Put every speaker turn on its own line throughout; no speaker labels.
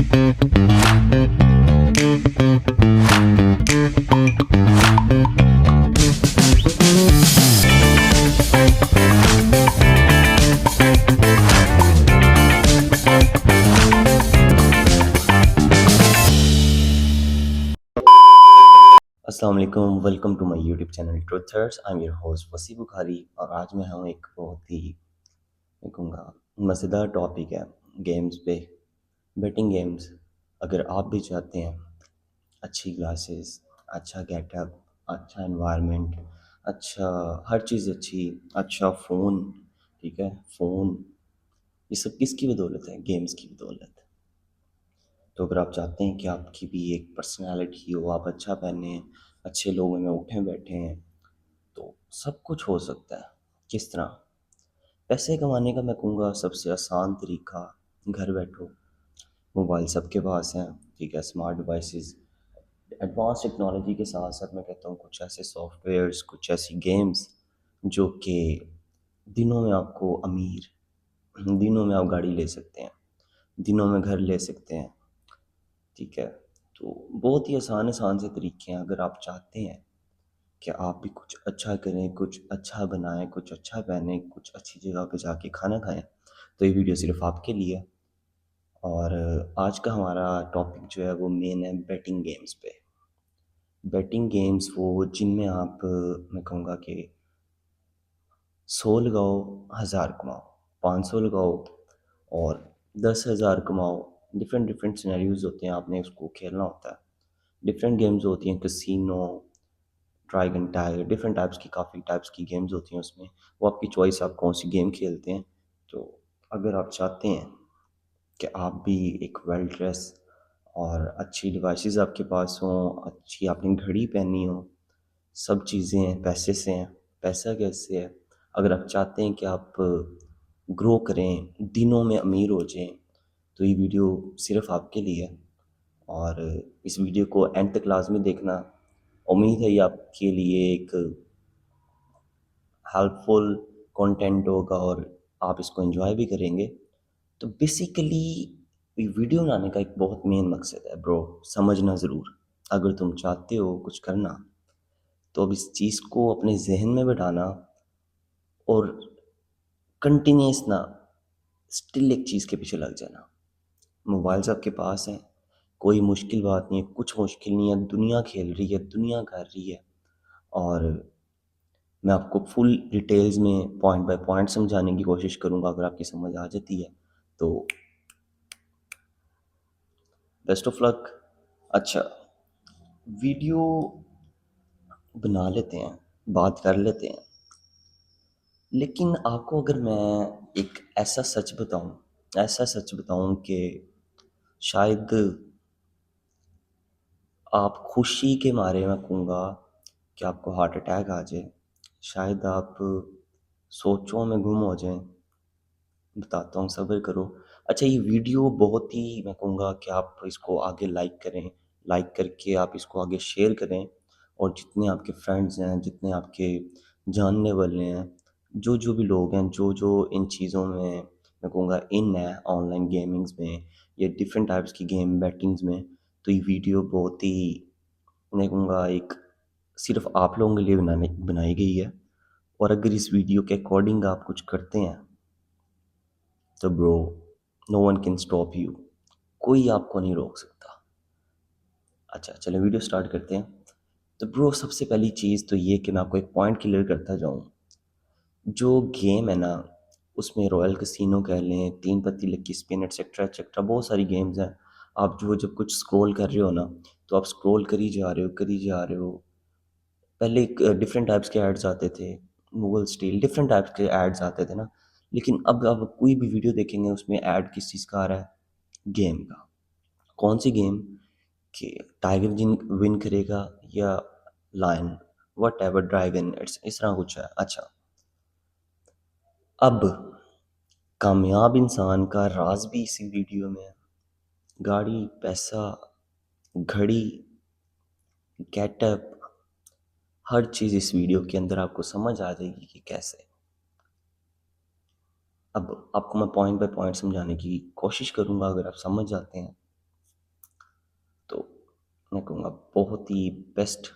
अस्सलाम वालेकुम, welcome to my YouTube channel Truthers. I am your host Wasi Bukhari और आज मैं हूँ एक बहुत ही मैं कहूँगा मज़ेदार टॉपिक है गेम्स पे, बेटिंग गेम्स। अगर आप भी चाहते हैं अच्छी ग्लासेस, अच्छा गेटअप, अच्छा एनवायरनमेंट, अच्छा हर चीज़ अच्छी, अच्छा फ़ोन, ठीक है फ़ोन, ये सब किसकी बदौलत है? गेम्स की बदौलत। तो अगर आप चाहते हैं कि आपकी भी एक पर्सनैलिटी हो, आप अच्छा पहने, अच्छे लोगों में उठें बैठें, तो सब कुछ हो सकता है। किस तरह? पैसे कमाने का मैं कहूँगा सबसे आसान तरीका, घर बैठो, मोबाइल सबके पास हैं, ठीक है, स्मार्ट डिवाइसेस, एडवांस टेक्नोलॉजी के साथ साथ मैं कहता हूँ कुछ ऐसे सॉफ्टवेयर्स, कुछ ऐसी गेम्स जो कि दिनों में आपको अमीर, दिनों में आप गाड़ी ले सकते हैं, दिनों में घर ले सकते हैं, ठीक है। तो बहुत ही आसान आसान से तरीके हैं। अगर आप चाहते हैं कि आप भी कुछ अच्छा करें, कुछ अच्छा बनाएं, कुछ अच्छा पहने, कुछ अच्छी जगह पे जाके खाना खाएं, तो ये वीडियो सिर्फ आपके लिए है। और आज का हमारा टॉपिक जो है वो मेन है बेटिंग गेम्स पे। बेटिंग गेम्स वो जिनमें आप मैं कहूँगा कि 100 लगाओ, 1000 कमाओ, 500 लगाओ और 10,000 कमाओ। डिफरेंट डिफरेंट सिनेरियोज होते हैं, आपने उसको खेलना होता है। डिफरेंट गेम्स होती हैं, casino, dragon tiger, different types की, काफ़ी टाइप्स की गेम्स होती हैं उसमें। वो आपकी चॉइस, आप कौन सी गेम खेलते हैं। तो अगर आप चाहते हैं कि आप भी एक वेल ड्रेस और अच्छी डिवाइसेस आपके पास हों, अच्छी आपने घड़ी पहनी हो, सब चीज़ें हैं, पैसे से हैं, पैसा कैसे है, अगर आप चाहते हैं कि आप ग्रो करें, दिनों में अमीर हो जाएं, तो ये वीडियो सिर्फ आपके लिए है। और इस वीडियो को एंड तक लाजमी देखना। उम्मीद है ये आपके लिए एक हेल्पफुल कंटेंट होगा और आप इसको एंजॉय भी करेंगे। तो बेसिकली ये वीडियो बनाने का एक बहुत मेन मकसद है ब्रो, समझना ज़रूर। अगर तुम चाहते हो कुछ करना, तो अब इस चीज़ को अपने जहन में बिठाना और कंटिन्यूस ना, स्टिल एक चीज़ के पीछे लग जाना। मोबाइल्स आपके पास हैं, कोई मुश्किल बात नहीं है, कुछ मुश्किल नहीं है, दुनिया खेल रही है, दुनिया कर रही है। और मैं आपको फुल डिटेल्स में पॉइंट बाय पॉइंट समझाने की कोशिश करूँगा। अगर आपकी समझ आ जाती है तो बेस्ट ऑफ लक। अच्छा, वीडियो बना लेते हैं, बात कर लेते हैं, लेकिन आपको अगर मैं एक ऐसा सच बताऊं कि शायद आप खुशी के मारे, मैं कहूँगा कि आपको हार्ट अटैक आ जाए, शायद आप सोचों में गुम हो जाएं। बताता हूँ, सब्र करो। अच्छा, ये वीडियो बहुत ही मैं कहूँगा कि आप इसको आगे लाइक करें, लाइक करके आप इसको आगे शेयर करें और जितने आपके फ्रेंड्स हैं, जितने आपके जानने वाले हैं, जो भी लोग हैं, जो इन चीज़ों में मैं कहूँगा इन है, ऑनलाइन गेमिंग्स में या डिफरेंट टाइप्स की गेम बेटिंग्स में, तो ये वीडियो बहुत ही मैं कहूँगा एक सिर्फ आप लोगों के लिए बनाई गई है। और अगर इस वीडियो के अकॉर्डिंग आप कुछ करते हैं तो bro, no one can stop you, कोई आपको नहीं रोक सकता। अच्छा चलो वीडियो स्टार्ट करते हैं। तो ब्रो सबसे पहली चीज़ तो ये कि मैं आपको एक पॉइंट क्लियर करता जाऊँ। जो गेम है ना, उसमें रॉयल कैसीनो कह लें, तीन पत्ती लकी स्पिन, एटसेट्रा एटसेट्रा, बहुत सारी गेम्स हैं। आप जो जब कुछ स्क्रॉल कर रहे हो ना, तो आप स्क्रॉल करी जा रहे हो, करी जा रहे हो। पहले डिफरेंट टाइप्स के एड्स आते थे, मुगल स्टील, डिफरेंट टाइप्स के एड्स आते थे ना। लेकिन अब आप कोई भी वीडियो देखेंगे उसमें ऐड किस चीज़ का आ रहा है? गेम का। कौन सी गेम? कि टाइगर जिन विन करेगा या लायन, वट एवर, ड्रैगन, इस तरह कुछ है। अच्छा, अब कामयाब इंसान का राज भी इसी वीडियो में है। गाड़ी, पैसा, घड़ी, गेटअप, हर चीज़ इस वीडियो के अंदर आपको समझ आ जाएगी कि कैसे। अब आपको मैं पॉइंट बाय पॉइंट समझाने की कोशिश करूँगा, अगर आप समझ जाते हैं मैं कहूँगा बहुत ही बेस्ट,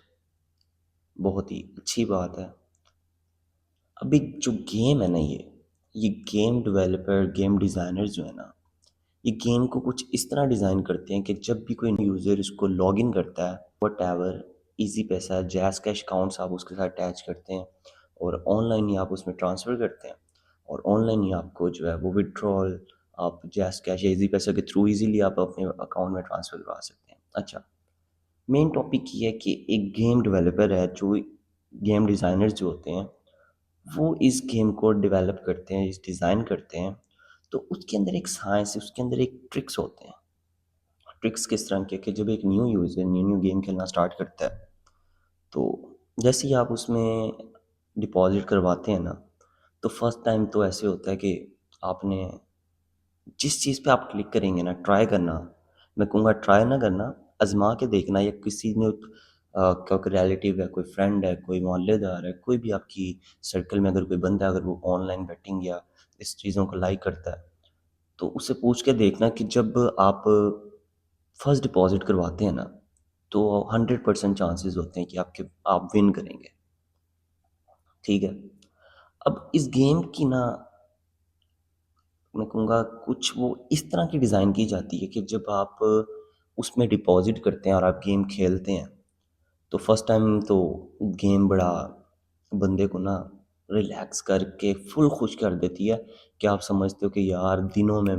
बहुत ही अच्छी बात है। अभी जो गेम है ना, ये गेम डेवलपर, गेम डिज़ाइनर जो है ना, ये गेम को कुछ इस तरह डिज़ाइन करते हैं कि जब भी कोई यूज़र इसको लॉगिन करता है, व्हाटएवर, इजी पैसा, जैज़ कैश अकाउंट्स आप उसके साथ अटैच करते हैं और ऑनलाइन ही आप उसमें ट्रांसफ़र करते हैं और ऑनलाइन ही आपको जो है वो विड्रॉल आप जैज़ कैश या इजी पैसा के थ्रू इजीली आप अपने अकाउंट में ट्रांसफ़र करवा सकते हैं। अच्छा, मेन टॉपिक ये है कि एक गेम डेवलपर है, जो गेम डिज़ाइनर्स जो होते हैं, वो इस गेम को डेवलप करते हैं, इस डिज़ाइन करते हैं, तो उसके अंदर एक साइंस है, उसके अंदर एक ट्रिक्स होते हैं। ट्रिक्स किस तरह के कि जब एक न्यू यूज़र न्यू गेम खेलना स्टार्ट करता है, तो जैसे ही आप उसमें डिपॉज़िट करवाते हैं ना, तो फर्स्ट टाइम तो ऐसे होता है कि आपने जिस चीज़ पे आप क्लिक करेंगे ना, ट्राई करना, मैं कहूँगा ट्राई ना करना, आज़मा के देखना, या किसी ने का कोई रिलेटिव है, कोई फ्रेंड है, कोई मोहल्लेदार है, कोई भी आपकी सर्कल में अगर कोई बंदा है, अगर वो ऑनलाइन बेटिंग या इस चीज़ों को लाइक करता है, तो उससे पूछ के देखना कि जब आप फर्स्ट डिपॉज़िट करवाते हैं ना, तो 100% चांसेस होते हैं कि आप विन करेंगे, ठीक है? अब इस गेम की ना, मैं कहूँगा कुछ वो इस तरह की डिज़ाइन की जाती है कि जब आप उसमें डिपॉज़िट करते हैं और आप गेम खेलते हैं, तो फर्स्ट टाइम तो गेम बड़ा बंदे को ना रिलैक्स करके फुल खुश कर देती है कि आप समझते हो कि यार दिनों में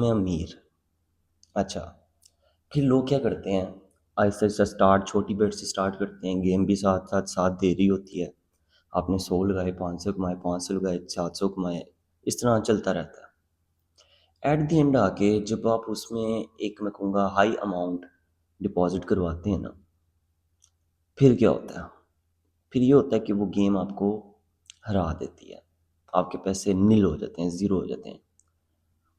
अमीर। अच्छा, फिर लोग क्या करते हैं, आहिस्ता-आहिस्ता स्टार्ट छोटी बेट से स्टार्ट करते हैं, गेम भी साथ-साथ साथ दे रही होती है। आपने 100 लगाए, 500 कमाए, 500 लगाए, 700 कमाए, इस तरह चलता रहता है। एट द एंड आके जब आप उसमें एक, मैं कहूँगा, हाई अमाउंट डिपॉज़िट करवाते हैं ना, फिर क्या होता है? फिर ये होता है कि वो गेम आपको हरा देती है। आपके पैसे नील हो जाते हैं, ज़ीरो हो जाते हैं।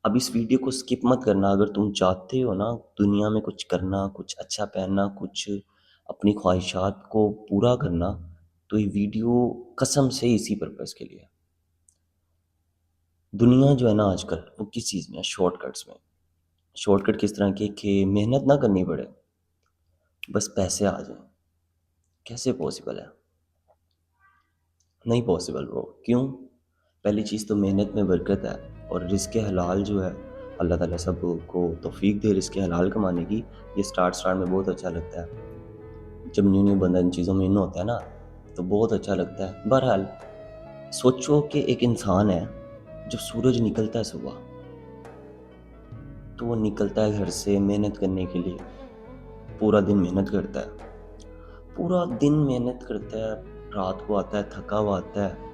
अब इस वीडियो को स्किप मत करना, अगर तुम चाहते हो ना दुनिया में कुछ करना, कुछ अच्छा पहनना, कुछ अपनी ख्वाहिशात को पूरा करना, तो ये वीडियो कसम से इसी पर्पज़ के लिए है। दुनिया जो है ना आजकल, वो किस चीज़ में है? शॉर्टकट्स में। शॉर्टकट किस तरह के कि मेहनत ना करनी पड़े, बस पैसे आ जाएँ। कैसे पॉसिबल है? नहीं पॉसिबल ब्रो। क्यों? पहली चीज़ तो मेहनत में बरकत है और रिज़्क़ हलाल जो है, अल्लाह ताला सबको तौफ़ीक दे रिज़्क़ हलाल कमाने की। ये स्टार्ट में बहुत अच्छा लगता है। जब न्यू बंदा इन चीज़ों में इन होता है ना, तो बहुत अच्छा लगता है। बहरहाल, सोचो कि एक इंसान है, जब सूरज निकलता है सुबह, तो वो निकलता है घर से मेहनत करने के लिए, पूरा दिन मेहनत करता है। पूरा दिन मेहनत करता है, रात को आता है, थका हुआ आता है।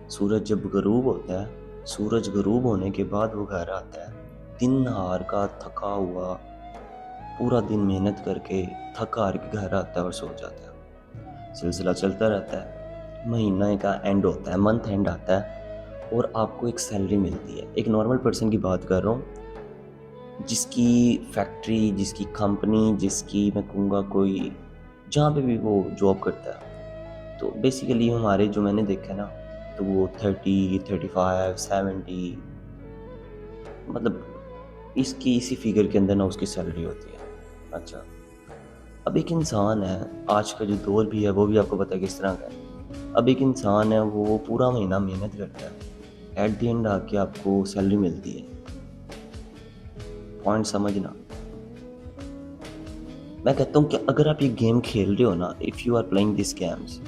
सूरज जब गरूब होता है, सूरज गरूब होने के बाद वो घर आता है, दिन हार का थका हुआ, पूरा दिन मेहनत करके थक हार के घर आता है और सो जाता है। सिलसिला चलता रहता है। महीने का एंड होता है, मंथ एंड आता है और आपको एक सैलरी मिलती है। एक नॉर्मल पर्सन की बात कर रहा हूँ, जिसकी फैक्ट्री, जिसकी कंपनी, जिसकी, मैं कहूँगा, कोई जहाँ पे भी वो जॉब करता है, तो बेसिकली हमारे जो मैंने देखा है ना, तो वो 30, 35, 70, मतलब इसकी इसी फिगर के अंदर ना उसकी सैलरी होती है। अच्छा, अब एक इंसान है, आज का जो दौर भी है वो भी आपको पता है किस तरह का है। अब एक इंसान है, वो पूरा महीना मेहनत करता है, एट द एंड आके आपको सैलरी मिलती है। पॉइंट समझना। मैं कहता हूँ कि अगर आप ये गेम खेल रहे हो ना, if you are playing this games,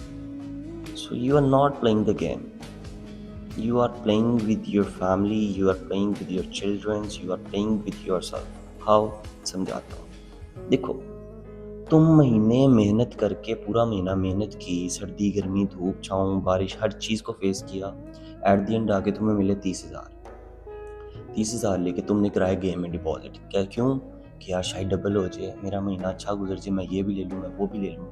so you are not playing the game, you are playing with your family, you are playing with your children, you are playing with yourself। how? समझाता हूँ। देखो, तुम महीने मेहनत करके, पूरा महीना मेहनत की, सर्दी गर्मी धूप छाँव बारिश हर चीज़ को फेस किया, एट द एंड आके तुम्हें मिले 30,000। 30,000 लेके तुमने कराया गेम में डिपॉजिट। क्या? क्यों? कि यार शायद डबल हो जाए, मेरा महीना अच्छा गुजर जाए, मैं ये भी ले लूँ, मैं वो भी ले लूँ।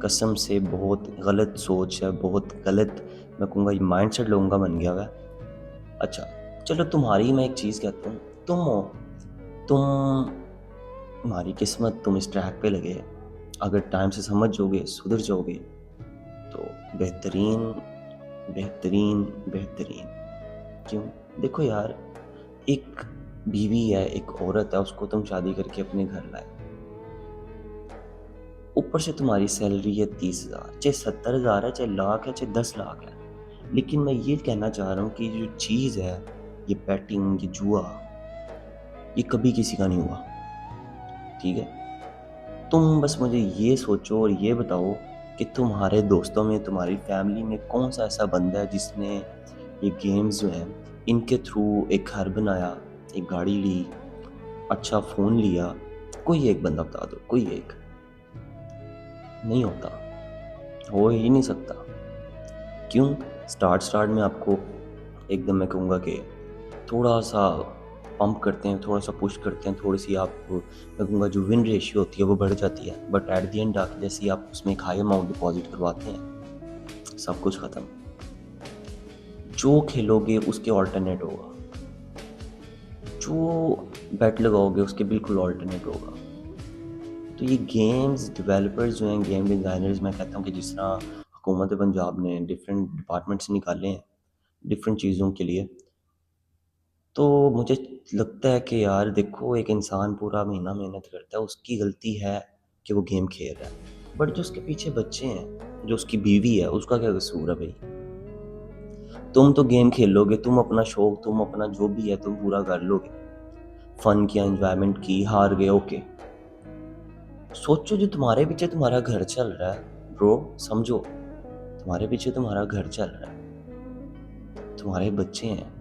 कसम से बहुत गलत सोच है, बहुत गलत, मैं कहूँगा, ये माइंडसेट लोगों का बन गया हुआ है। अच्छा, चलो तुम्हारी मैं एक चीज़ कहता हूँ, तुम हो, तुम्हारी किस्मत, तुम इस ट्रैक पे लगे, अगर टाइम से समझ जाओगे, सुधर जाओगे, तो बेहतरीन, बेहतरीन, बेहतरीन। क्यों? देखो यार, एक बीवी है, एक औरत है, उसको तुम शादी करके अपने घर लाए, ऊपर से तुम्हारी सैलरी है 30,000, चाहे 70,000 है, चाहे लाख है, चाहे 10 लाख है। लेकिन मैं ये कहना चाह रहा हूँ कि जो चीज़ है, ये बैटिंग, ये जुआ, ये कभी किसी का नहीं हुआ। ठीक है, तुम बस मुझे ये सोचो और ये बताओ कि तुम्हारे दोस्तों में, तुम्हारी फैमिली में कौन सा ऐसा बंदा है जिसने ये गेम्स जो हैं इनके थ्रू एक घर बनाया, एक गाड़ी ली, अच्छा फ़ोन लिया। कोई एक बंदा बता दो, कोई एक। नहीं होता, हो ही नहीं सकता। क्यों? स्टार्ट में आपको एकदम मैं कहूँगा कि थोड़ा सा पंप करते हैं, थोड़ा सा पुश करते हैं, थोड़ी सी आप मैं कहूँगा जो विन रेशियो होती है वो बढ़ जाती है, बट एट द एंड आके जैसे ही आप उसमें एक हाई अमाउंट डिपॉजिट करवाते हैं, सब कुछ ख़त्म। जो खेलोगे उसके ऑल्टरनेट होगा, जो बेट लगाओगे उसके बिल्कुल ऑल्टरनेट होगा। तो ये गेम्स डेवलपर्स जो हैं, गेम डिज़ाइनर्स, मैं कहता हूँ कि जिस तरह हुकूमत पंजाब ने डिफरेंट डिपार्टमेंट्स निकाले हैं डिफरेंट चीज़ों के लिए, तो मुझे लगता है कि यार देखो, एक इंसान पूरा महीना मेहनत करता है, उसकी गलती है कि वो गेम खेल रहा है, बट जो उसके पीछे बच्चे हैं, जो उसकी बीवी है, उसका क्या कसूर है भाई? तुम तो गेम खेल लोगे, तुम अपना शौक, तुम अपना जो भी है तुम पूरा कर लोगे, फन किया, एंजॉयमेंट की, हार गए, ओके। सोचो जो तुम्हारे पीछे तुम्हारा घर चल रहा है, ब्रो, समझो, तुम्हारे पीछे तुम्हारा घर चल रहा है, तुम्हारे बच्चे हैं,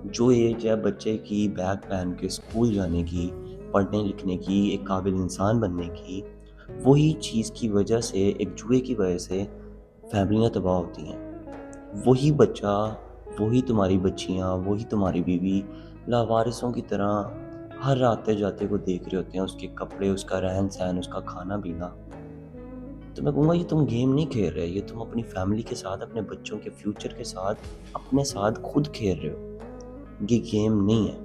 जो एज है बच्चे की बैग पहन के स्कूल जाने की, पढ़ने लिखने की, एक काबिल इंसान बनने की, वही चीज़ की वजह से, एक जुए की वजह से फैमिलियाँ तबाह होती हैं। वही बच्चा, वही तुम्हारी बच्चियाँ, वही तुम्हारी बीवी लावारिसों की तरह हर आते जाते को देख रहे होते हैं, उसके कपड़े, उसका रहन सहन, उसका खाना पीना। तो मैं कहूँगा ये तुम गेम नहीं खेल रहे, ये तुम अपनी फैमिली के साथ, अपने बच्चों के फ्यूचर के साथ, अपने साथ खुद खेल रहे हो। ये गेम नहीं है।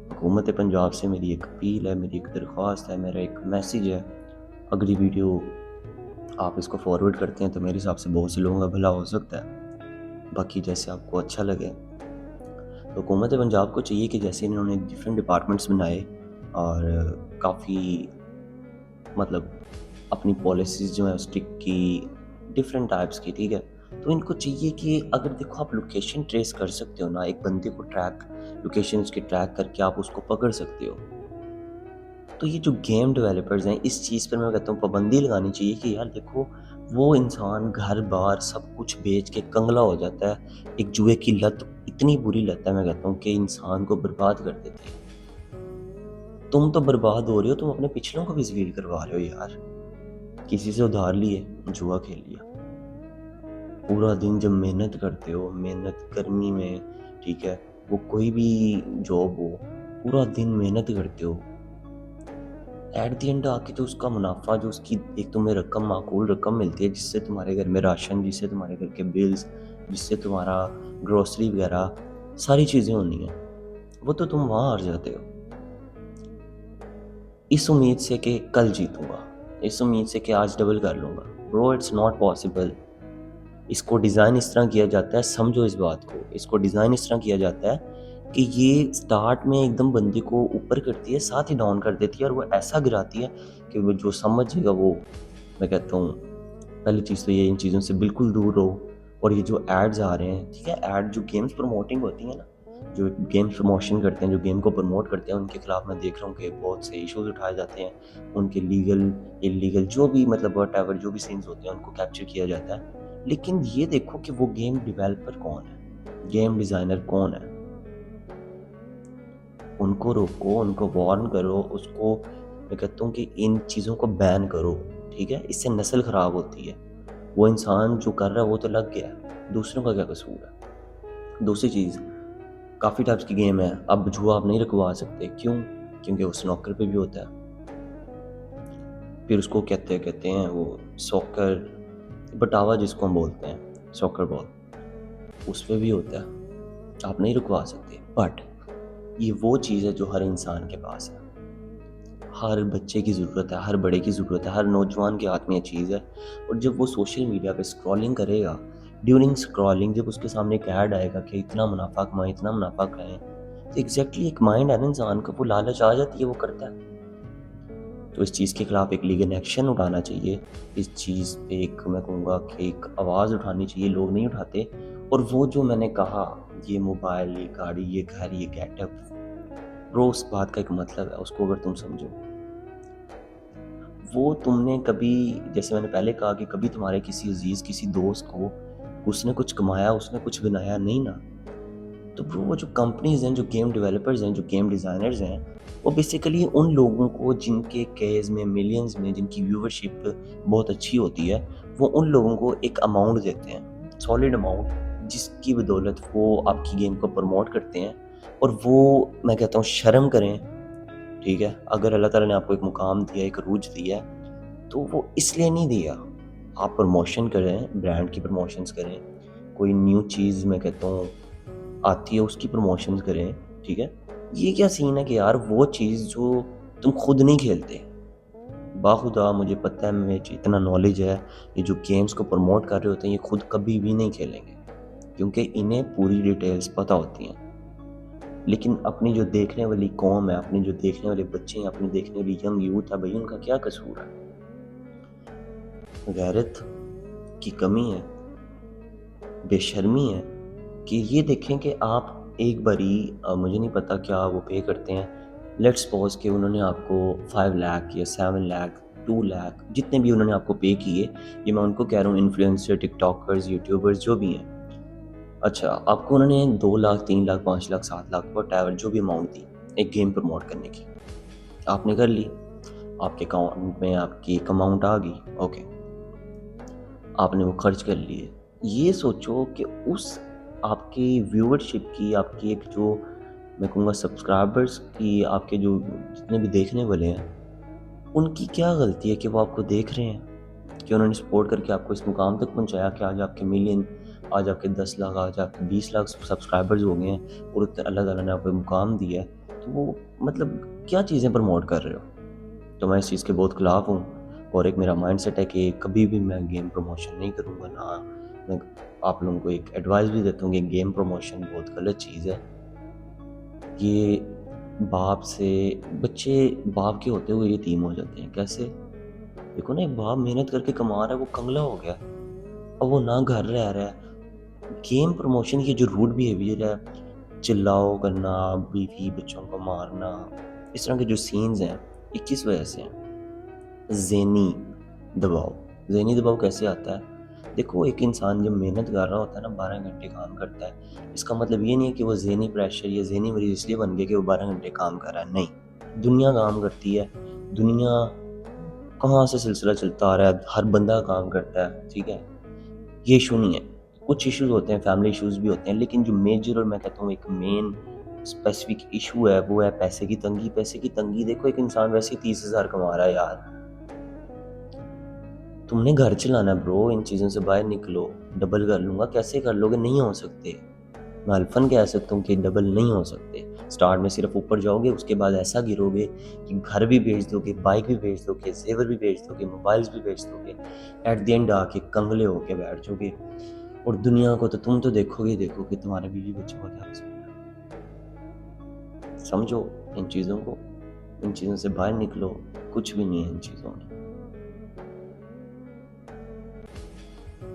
हुकूमत पंजाब से मेरी एक अपील है, मेरी एक दरख्वास्त है, मेरा एक मैसेज है। अगली वीडियो आप इसको फॉरवर्ड करते हैं तो मेरे हिसाब से बहुत से लोगों का भला हो सकता है। बाकी जैसे आपको अच्छा लगे। तो हुकूमत पंजाब को चाहिए कि जैसे इन्होंने डिफरेंट डिपार्टमेंट्स बनाए और काफ़ी मतलब अपनी पॉलिसीज़ जो है स्ट्रिक्ट की, डिफरेंट टाइप्स की, ठीक है। तो इनको चाहिए कि अगर देखो आप लोकेशन ट्रेस कर सकते हो ना, एक बंदे को लोकेशन उसकी ट्रैक करके आप उसको पकड़ सकते हो। तो ये जो गेम डेवलपर्स हैं, इस चीज़ पर मैं कहता हूँ पाबंदी लगानी चाहिए कि यार देखो, वो इंसान घर बार सब कुछ बेच के कंगला हो जाता है। एक जुए की लत इतनी बुरी लत है, मैं कहता हूँ कि इंसान को बर्बाद कर देती है। तुम तो बर्बाद हो रहे हो, तुम अपने पिछलों को भी ज़लील करवा रहे हो यार। किसी से उधार लिए, जुआ खेल लिया। पूरा दिन जब मेहनत करते हो, मेहनत गर्मी में, ठीक है, वो कोई भी जॉब हो, पूरा दिन मेहनत करते हो, एट द एंड आके तो उसका मुनाफा, जो उसकी एक तुम्हें रकम, माकूल रकम मिलती है, जिससे तुम्हारे घर में राशन, जिससे तुम्हारे घर के बिल्स, जिससे तुम्हारा ग्रोसरी वगैरह सारी चीज़ें होनी हैं, वो तो तुम वहाँ हार जाते हो इस उम्मीद से कि कल जीतूंगा, इस उम्मीद से कि आज डबल कर लूँगा। Bro, it's not possible. इसको डिज़ाइन इस तरह किया जाता है, समझो इस बात को, इसको डिज़ाइन इस तरह किया जाता है कि ये स्टार्ट में एकदम बंदे को ऊपर करती है, साथ ही डाउन कर देती है, और वो ऐसा गिराती है कि वो जो समझेगा वो, मैं कहता हूँ पहली चीज़ तो ये, इन चीज़ों से बिल्कुल दूर रहो। और ये जो एड्स आ रहे हैं, ठीक है, ऐड जो गेम्स प्रमोटिंग होती है ना, जो गेम्स प्रमोशन करते हैं, जो गेम को प्रमोट करते हैं, उनके खिलाफ मैं देख रहा हूँ कि बहुत से इश्यूज उठाए जाते हैं। उनके लीगल, इलीगल, जो भी मतलब वट जो भी सीन्स होते हैं, उनको कैप्चर किया जाता है। लेकिन ये देखो कि वो गेम डेवलपर कौन है, गेम डिज़ाइनर कौन है, उनको रोको, उनको वार्न करो, उसको मैं कहता हूँ कि इन चीज़ों को बैन करो, ठीक है। इससे नस्ल ख़राब होती है। वो इंसान जो कर रहा है वो तो लग गया, दूसरों का क्या कसूर है? दूसरी चीज़, काफ़ी टाइप्स की गेम है, अब जुआ आप नहीं रुकवा सकते, क्यों? क्योंकि वो स्नॉकर पे भी होता है। फिर उसको कहते हैं वो सॉकर, बटावा जिसको हम बोलते हैं, सॉकर बॉल, उस पे भी होता है, आप नहीं रुकवा सकते। बट ये वो चीज़ है जो हर इंसान के पास है, हर बच्चे की ज़रूरत है, हर बड़े की ज़रूरत है, हर नौजवान के हाथ में ये चीज़ है। और जब वो सोशल मीडिया पे स्क्रॉलिंग करेगा, ड्यूरिंग स्क्रॉलिंग जब उसके सामने एक ऐड आएगा कि इतना मुनाफा कमाएं, इतना मुनाफा कमाएं, तो एग्जैक्टली एक माइंड है ना इंसान का, वो लालच आ जाती है, वो करता है। तो इस चीज़ के खिलाफ एक लीगल एक्शन उठाना चाहिए। इस चीज़ पे एक मैं कहूँगा कि एक आवाज़ उठानी चाहिए, लोग नहीं उठाते। और वो जो मैंने कहा, ये मोबाइल, ये गाड़ी, ये घर, ये गेटअप, ब्रो उस बात का एक मतलब है, उसको अगर तुम समझो। वो तुमने कभी, जैसे मैंने पहले कहा कि कभी तुम्हारे किसी अजीज़, किसी दोस्त को उसने कुछ कमाया, उसने कुछ बनाया नहीं ना। तो ब्रो वो जो कंपनीज़ हैं, जो गेम डेवलपर्स हैं, जो गेम डिज़ाइनर्स हैं, वो बेसिकली उन लोगों को जिनके केस में, मिलियंस में, जिनकी व्यूवरशिप बहुत अच्छी होती है, वो उन लोगों को एक अमाउंट देते हैं, सॉलिड अमाउंट, जिसकी बदौलत वो आपकी गेम को प्रमोट करते हैं। और वो, मैं कहता हूँ, शर्म करें, ठीक है? अगर अल्लाह ताला ने आपको एक मुकाम दिया, एक अरूज दिया है, तो वो इसलिए नहीं दिया। आप प्रमोशन करें, ब्रांड की प्रमोशंस करें, कोई न्यू चीज़ मैं कहता हूँ आती है उसकी प्रमोशंस करें, ठीक है? ये क्या सीन है कि यार वो चीज़ जो तुम खुद नहीं खेलते, बाखुदा मुझे पता है, मुझे इतना नॉलेज है, ये जो गेम्स को प्रमोट कर रहे होते हैं, ये खुद कभी भी नहीं खेलेंगे, क्योंकि इन्हें पूरी डिटेल्स पता होती हैं। लेकिन अपनी जो देखने वाली कौम है, अपनी जो देखने वाले बच्चे हैं, अपनी देखने वाली यंग यूथ है, भई उनका क्या कसूर है? गैरत की कमी है, बेशर्मी है, कि ये देखें कि आप एक बारी मुझे नहीं पता क्या वो पे करते हैं, लेट्स सपोज कि उन्होंने आपको 5 लाख या 7 लाख, 2 लाख, जितने भी उन्होंने आपको पे किए, ये मैं उनको कह रहा हूँ, इन्फ्लुएंसर, टिकटॉकर्स, यूट्यूबर्स जो भी हैं। अच्छा, आपको उन्होंने 2 लाख, 3 लाख, 5 लाख, 7 लाख, व्हाटएवर जो भी अमाउंट दी एक गेम प्रमोट करने की, आपने कर ली, आपके अकाउंट में आपकी एक अमाउंट आ गई, ओके, आपने वो खर्च कर लिए। ये सोचो कि उस आपकी व्यूअरशिप की, आपकी एक जो मैं कहूँगा सब्सक्राइबर्स की, आपके जो जितने भी देखने वाले हैं, उनकी क्या गलती है कि वो आपको देख रहे हैं, कि उन्होंने सपोर्ट करके आपको इस मुकाम तक पहुँचाया कि आज आपके मिलियन, आज आपके 10 लाख, आज आपके 20 लाख सब्सक्राइबर्स हो गए हैं, और अल्लाह ताला ने आपको मुकाम दिया है। तो वो मतलब क्या चीज़ें प्रमोट कर रहे हो? तो मैं इस चीज़ के बहुत खिलाफ़ हूँ, और एक मेरा माइंडसेट है कि कभी भी मैं गेम प्रमोशन नहीं करूँगा ना। मैं आप लोगों को एक एडवाइस भी देता हूँ कि गेम प्रमोशन बहुत गलत चीज़ है। ये बाप से बच्चे बाप के होते हुए यतीम हो जाते हैं। कैसे? देखो ना, एक बाप मेहनत करके कमा रहा है, वो कंगला हो गया, अब वो ना घर रह रहा है। गेम प्रमोशन की जो रूड बिहेवियर है, चिल्लाओ करना, बीवी बच्चों को मारना, इस तरह के जो सीन्स हैं, ये किस वजह से हैं? ज़हनी दबाव। ज़हनी दबाव कैसे आता है? देखो, एक इंसान जब मेहनत कर रहा होता है ना, 12 घंटे काम करता है, इसका मतलब ये नहीं है कि वो ज़हनी प्रेशर या ज़हनी मरीज़ इसलिए बन गया कि वो 12 घंटे काम कर रहा है, नहीं। दुनिया काम करती है, दुनिया कहाँ से सिलसिला चलता आ रहा है, हर बंदा काम करता है, ठीक है? ये इश्यू नहीं है। कुछ इश्यूज़ होते हैं, फैमिली इश्यूज़ भी होते हैं, लेकिन जो मेजर और मैं कहता हूँ एक मेन स्पेसिफ़िक इश्यू है, वो है पैसे की तंगी। पैसे की तंगी, देखो एक इंसान वैसे ही 30,000 कमा रहा है यार। तुमने घर चलाना है ब्रो, इन चीज़ों से बाहर निकलो। डबल कर लूँगा, कैसे कर लोगे? नहीं हो सकते। मैं अल्फन कह सकता हूँ कि डबल नहीं हो सकते। स्टार्ट में सिर्फ ऊपर जाओगे, उसके बाद ऐसा गिरोगे कि घर भी बेच दोगे, बाइक भी बेच दोगे, ज़ेवर भी बेच दोगे, मोबाइल्स भी बेच दोगे। एट द एंड आके कंगले होके बैठ जाओगे, और दुनिया को तो तुम तो देखोगे ही देखोगे, तुम्हारे बीवी बच्चों का क्या कसूर है? समझो इन चीज़ों को, इन चीज़ों से बाहर निकलो। कुछ भी नहीं है इन चीज़ों में।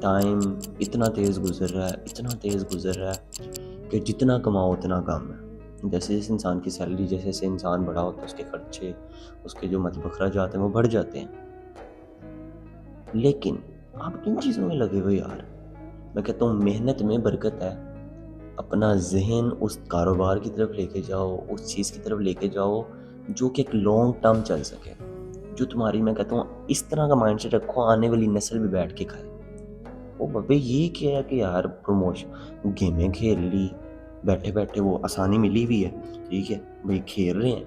टाइम इतना तेज़ गुज़र रहा है, इतना तेज़ गुज़र रहा है कि जितना कमाओ उतना कम है। जैसे-जैसे इंसान की सैलरी, जैसे-जैसे इंसान बड़ा होता है, उसके खर्चे, उसके जो मतलब अखराजात हैं, वो बढ़ जाते हैं। लेकिन आप किन चीज़ों में लगे हो यार? मैं कहता हूँ मेहनत में बरकत है। अपना ज़हन उस कारोबार की तरफ लेके जाओ, उस चीज़ की तरफ लेके जाओ, जो कि एक लॉन्ग टर्म चल सके। जो तुम्हारी, मैं कहता हूँ, इस तरह का माइंडसेट रखो, आने वाली नस्ल भी बैठ के खाए। ओ बाबे, ये क्या है कि यार प्रमोशन, गेमें खेल ली, बैठे-बैठे वो आसानी मिली हुई है, ठीक है? भई खेल रहे हैं,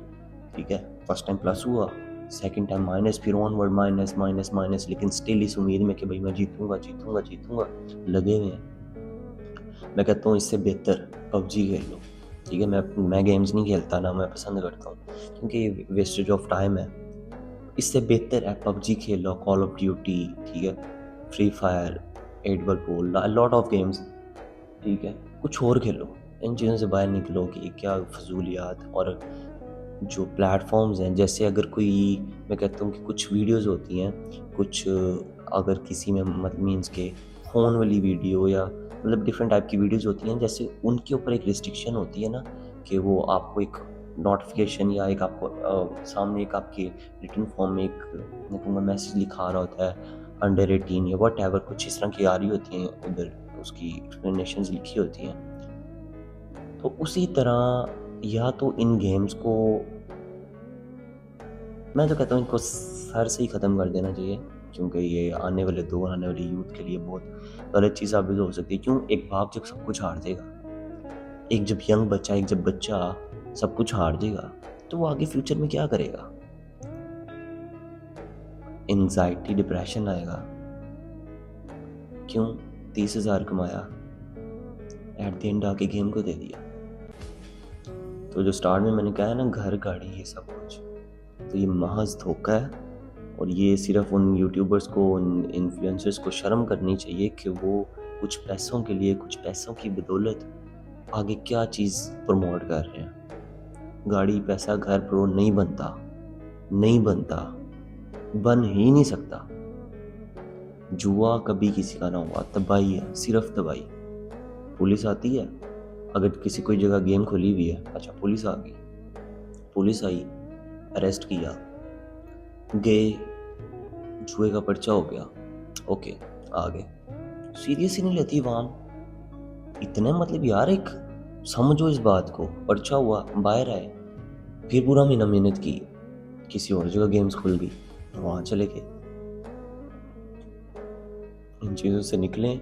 ठीक है? फर्स्ट टाइम प्लस हुआ, सेकंड टाइम माइनस, फिर ऑनवर्ड माइनस, माइनस, माइनस, लेकिन स्टिल इस उम्मीद में कि भई मैं जीतूँगा, जीतूँगा, जीतूँगा, लगे हुए हैं। मैं कहता हूँ इससे बेहतर पबजी खेल लो, ठीक है? मैं गेम्स नहीं खेलता, ना मैं पसंद करता हूँ, क्योंकि ये वेस्टेज ऑफ टाइम है। इससे बेहतर है पबजी खेल लो, कॉल ऑफ ड्यूटी, ठीक है? Free fire, 8 ball pool, lot of games, ठीक है? कुछ और खेलो। इन चीज़ों से बाहर निकलो कि क्या फजूलियात। और जो प्लेटफॉर्म्स हैं, जैसे अगर कोई, मैं कहता हूँ कि कुछ वीडियोस होती हैं, कुछ अगर किसी में मतलब मीन्स के खून वाली वीडियो या मतलब डिफरेंट टाइप की वीडियोस होती हैं, जैसे उनके ऊपर एक रिस्ट्रिक्शन होती है ना, कि वो आपको एक नोटिफिकेशन या एक आपको सामने एक आपके रिटन फॉर्म में एक मैं कहूँगा मैसेज लिखा रहा होता है, अंडर 18 या वट एवर, कुछ इस तरह की आ रही होती हैं, उधर उसकी एक्सप्लेनेशंस लिखी होती हैं। तो उसी तरह या तो इन गेम्स को, मैं तो कहता हूँ इनको सर से ही ख़त्म कर देना चाहिए, क्योंकि ये आने वाले दौर, आने वाले यूथ के लिए बहुत गलत चीज़ साबित हो सकती है। क्यों? एक बाप जब सब कुछ हार देगा, एक जब यंग बच्चा, एक जब बच्चा सब कुछ हार देगा, तो वो आगे फ्यूचर में क्या करेगा? एंग्जाइटी, डिप्रेशन आएगा। क्यों? 30,000 कमाया, एट द एंड आके गेम को दे दिया। तो जो स्टार्ट में मैंने कहा है ना, घर गाड़ी ये सब कुछ, तो ये महज धोखा है। और ये सिर्फ उन यूट्यूबर्स को, उन इन्फ्लुएंसर्स को शर्म करनी चाहिए कि वो कुछ पैसों के लिए, कुछ पैसों की बदौलत आगे क्या चीज़ प्रमोट कर रहे हैं। गाड़ी, पैसा, घर प्रो नहीं बनता, नहीं बनता, बन ही नहीं सकता। जुआ कभी किसी का ना हुआ, तबाही है, सिर्फ तबाही। पुलिस आती है, अगर किसी कोई जगह गेम खुली हुई है, अच्छा पुलिस आ गई, पुलिस आई, अरेस्ट किया, गए, जुए का पर्चा हो गया, ओके, आ गए, सीरियस ही नहीं लेती वाम। इतने मतलब यार, एक समझो इस बात को, पर्चा हुआ, बाहर आए, फिर पूरा महीना मेहनत की, किसी और जगह गेम्स खुल गई, वहाँ चले गए। इन चीज़ों से निकलें।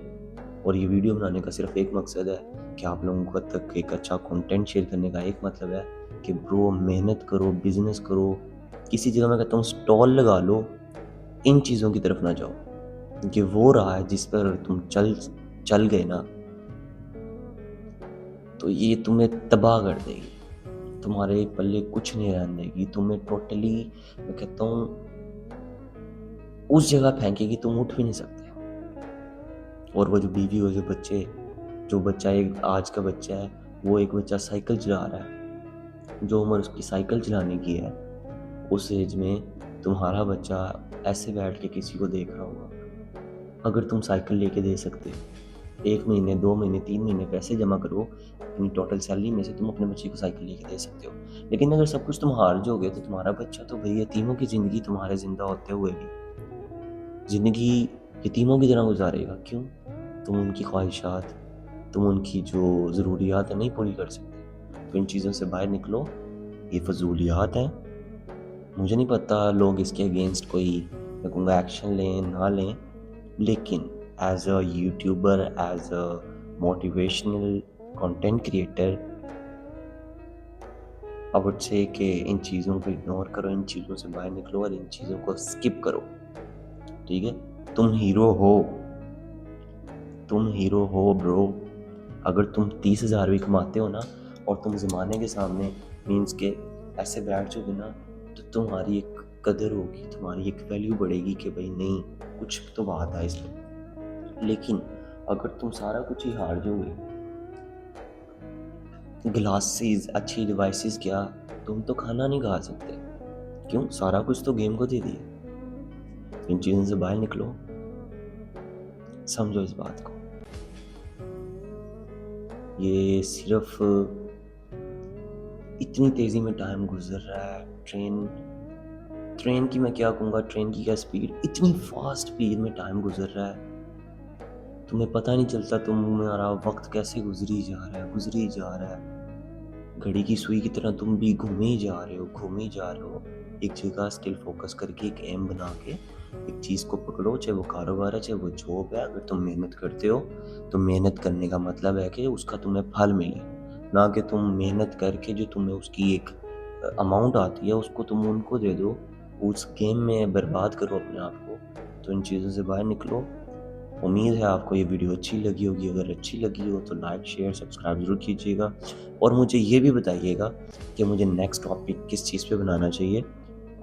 और ये वीडियो बनाने का सिर्फ एक मकसद है कि आप लोगों को तक एक अच्छा कंटेंट शेयर करने का एक मतलब है कि ब्रो मेहनत करो, बिजनेस करो, किसी जगह मैं कहता हूँ स्टॉल लगा लो, इन चीज़ों की तरफ ना जाओ, क्योंकि वो राह है जिस पर तुम चल गए ना, तो ये तुम्हें तबाह कर देगी, तुम्हारे पल्ले कुछ नहीं रहने देगी, तुम्हें टोटली मैं कहता हूँ उस जगह फेंकेगी, तुम उठ भी नहीं सकते। और वो जो बीवी, वो जो बच्चे, जो बच्चा एक आज का बच्चा है, वो एक बच्चा साइकिल चला रहा है, जो उम्र उसकी साइकिल चलाने की है, उस एज में तुम्हारा बच्चा ऐसे बैठ के किसी को देख रहा होगा। अगर तुम साइकिल लेके दे सकते हो, 1 महीने, 2 महीने, 3 महीने पैसे जमा करो, अपनी टोटल सैलरी में से तुम अपने बच्चे को साइकिल लेके दे सकते हो। लेकिन अगर सब कुछ तुम हार जाओगे, तो तुम्हारा बच्चा तो भाई यतीमों की ज़िंदगी तुम्हारे ज़िंदा होते हुए भी ज़िंदगी यतीमों की तरह गुजारेगा। क्यों? तुम उनकी ख्वाहिशात, तुम उनकी जो ज़रूरियात है नहीं पूरी कर सकते। तो इन चीज़ों से बाहर निकलो, ये फजूलियात हैं। मुझे नहीं पता लोग इसके अगेंस्ट कोई मैं कहूँगा एक्शन लें ना लें, लेकिन as a YouTuber, as a motivational content creator, I would say कि इन चीज़ों को इग्नोर करो, इन चीज़ों से बाहर निकलो और इन चीज़ों को स्किप करो। ठीक है? तुम हीरो हो, तुम हीरो हो ब्रो। अगर तुम 30,000 भी कमाते हो ना, और तुम ज़माने के सामने मीन्स के ऐसे बैठ जाओगे ना, तो तुम्हारी एक कदर होगी, तुम्हारी एक वैल्यू बढ़ेगी कि भाई नहीं, कुछ तो बात है इसमें। लेकिन अगर तुम सारा कुछ ही हार जाओगे, ग्लासेस, अच्छी डिवाइसेस, क्या तुम तो खाना नहीं खा सकते। क्यों? सारा कुछ तो गेम को दे दिया। इन चीज़ों से बाहर निकलो, समझो इस बात को। ये सिर्फ इतनी तेज़ी में टाइम गुजर रहा है, ट्रेन ट्रेन की मैं क्या कहूँगा, ट्रेन की क्या स्पीड, इतनी फास्ट स्पीड में टाइम गुजर रहा है, तुम्हें पता नहीं चलता तुम्हारा वक्त कैसे गुजरी जा रहा है, गुजरी जा रहा है। घड़ी की सुई की तरह तुम भी घूमे ही जा रहे हो, घूमे ही जा रहे हो, एक जगह स्टिल फोकस करके, एक एम बना के एक चीज़ को पकड़ो, चाहे वो कारोबार है, चाहे वो जॉब है। अगर तुम मेहनत करते हो, तो मेहनत करने का मतलब है कि उसका तुम्हें फल मिले, ना कि तुम मेहनत करके जो तुम्हें उसकी एक अमाउंट आती है उसको तुम उनको दे दो, उस गेम में बर्बाद करो अपने आप को। तो इन चीज़ों से बाहर निकलो। उम्मीद है आपको ये वीडियो अच्छी लगी होगी। अगर अच्छी लगी हो तो लाइक, शेयर, सब्सक्राइब ज़रूर कीजिएगा, और मुझे ये भी बताइएगा कि मुझे नेक्स्ट टॉपिक किस चीज़ पे बनाना चाहिए।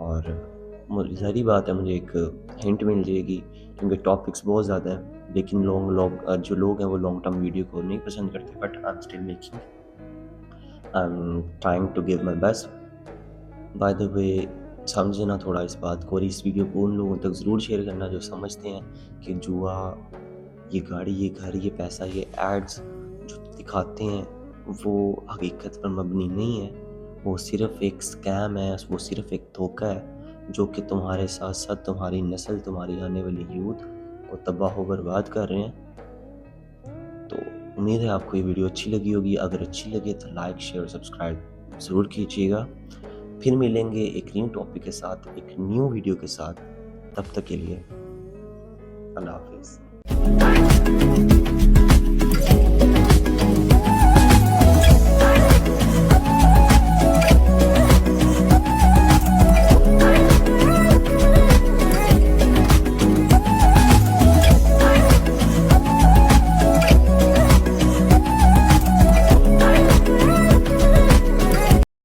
और ज़ाहिर बात है मुझे एक हिंट मिल जाएगी, क्योंकि टॉपिक्स बहुत ज़्यादा हैं, लेकिन जो लोग हैं वो लॉन्ग टर्म वीडियो को नहीं पसंद करते, but I am still making I am trying to give my best. By the way, समझना थोड़ा इस बात को और इस वीडियो को उन लोगों तक ज़रूर शेयर करना जो समझते हैं कि जुआ, ये गाड़ी, ये घर, ये पैसा, ये एड्स जो दिखाते हैं वो हकीकत पर मबनी नहीं है। वो सिर्फ़ एक स्कैम है, वो सिर्फ़ एक धोखा है जो कि तुम्हारे साथ-साथ तुम्हारी नस्ल, तुम्हारी आने वाली यूथ को तबाह व बर्बाद कर रहे हैं। तो उम्मीद है आपको ये वीडियो अच्छी लगी होगी। अगर अच्छी लगे तो लाइक, शेयर और सब्सक्राइब ज़रूर कीजिएगा। फिर मिलेंगे एक न्यू टॉपिक के साथ, एक न्यू वीडियो के साथ। तब तक के लिए अल्लाह हाफ़िज़।